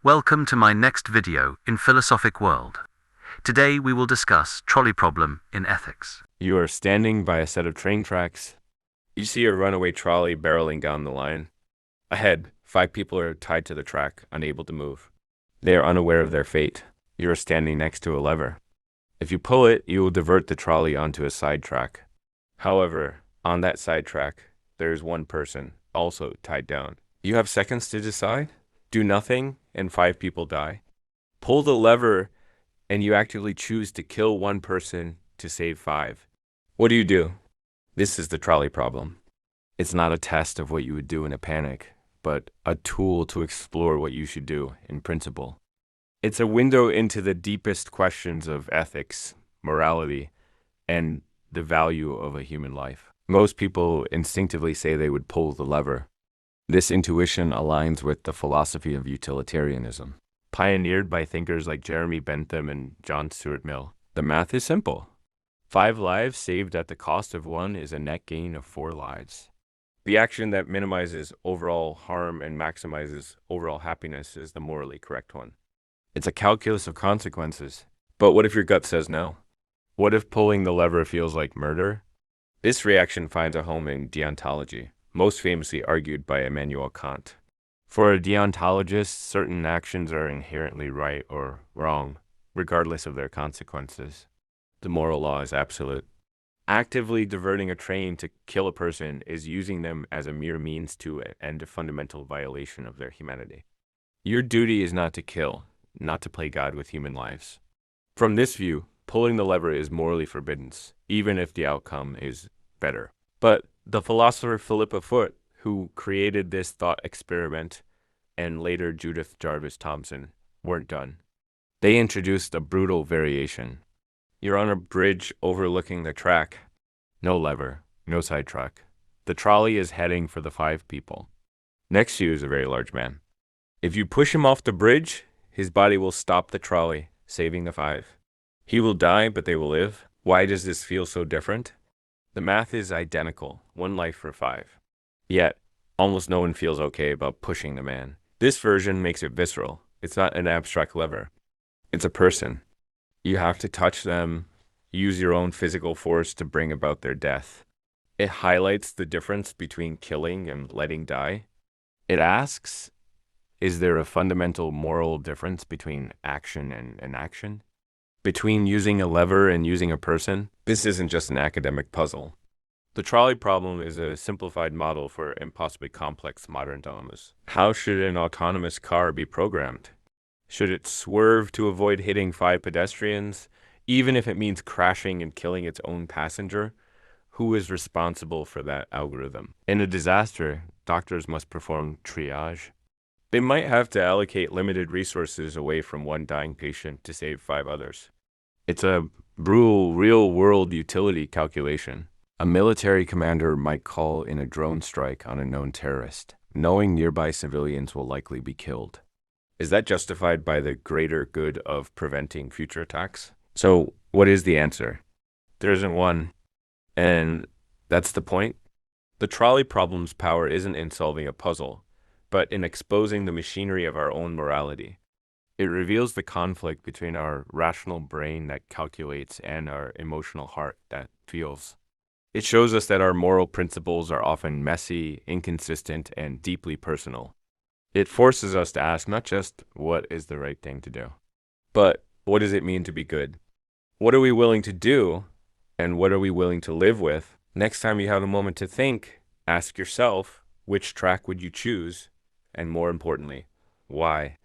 Welcome to my next video in Philosophic World. Today we will discuss trolley problem in ethics. You are standing by a set of train tracks. You see a runaway trolley barreling down the line. Ahead, 5 people are tied to the track, unable to move. They are unaware of their fate. You are standing next to a lever. If you pull it, you will divert the trolley onto a side track. However, on that side track, there is one person, also tied down. You have seconds to decide. Do nothing, and 5 people die. Pull the lever, and you actively choose to kill one person to save 5. What do? This is the trolley problem. It's not a test of what you would do in a panic, but a tool to explore what you should do in principle. It's a window into the deepest questions of ethics, morality, and the value of a human life. Most people instinctively say they would pull the lever. This intuition aligns with the philosophy of utilitarianism, pioneered by thinkers like Jeremy Bentham and John Stuart Mill. The math is simple. 5 lives saved at the cost of 1 is a net gain of 4 lives. The action that minimizes overall harm and maximizes overall happiness is the morally correct one. It's a calculus of consequences. But what if your gut says no? What if pulling the lever feels like murder? This reaction finds a home in deontology, most famously argued by Immanuel Kant. For a deontologist, certain actions are inherently right or wrong, regardless of their consequences. The moral law is absolute. Actively diverting a train to kill a person is using them as a mere means to it and a fundamental violation of their humanity. Your duty is not to kill, not to play God with human lives. From this view, pulling the lever is morally forbidden, even if the outcome is better. But the philosopher Philippa Foot, who created this thought experiment, and later Judith Jarvis Thomson, weren't done. They introduced a brutal variation. You're on a bridge overlooking the track. No lever, no sidetrack. The trolley is heading for the 5 people. Next to you is a very large man. If you push him off the bridge, his body will stop the trolley, saving the 5. He will die, but they will live. Why does this feel so different? The math is identical, 1 life for 5. Yet, almost no one feels okay about pushing the man. This version makes it visceral. It's not an abstract lever. It's a person. You have to touch them, use your own physical force to bring about their death. It highlights the difference between killing and letting die. It asks, is there a fundamental moral difference between action and inaction? Between using a lever and using a person? This isn't just an academic puzzle. The trolley problem is a simplified model for impossibly complex modern dilemmas. How should an autonomous car be programmed? Should it swerve to avoid hitting 5 pedestrians, even if it means crashing and killing its own passenger? Who is responsible for that algorithm? In a disaster, doctors must perform triage. They might have to allocate limited resources away from 1 dying patient to save 5 others. It's a brutal, real-world utility calculation. A military commander might call in a drone strike on a known terrorist, knowing nearby civilians will likely be killed. Is that justified by the greater good of preventing future attacks? So, what is the answer? There isn't one. And that's the point. The trolley problem's power isn't in solving a puzzle, but in exposing the machinery of our own morality. It reveals the conflict between our rational brain that calculates and our emotional heart that feels. It shows us that our moral principles are often messy, inconsistent, and deeply personal. It forces us to ask not just what is the right thing to do, but what does it mean to be good? What are we willing to do, and what are we willing to live with? Next time you have a moment to think, ask yourself, which track would you choose? And more importantly, why?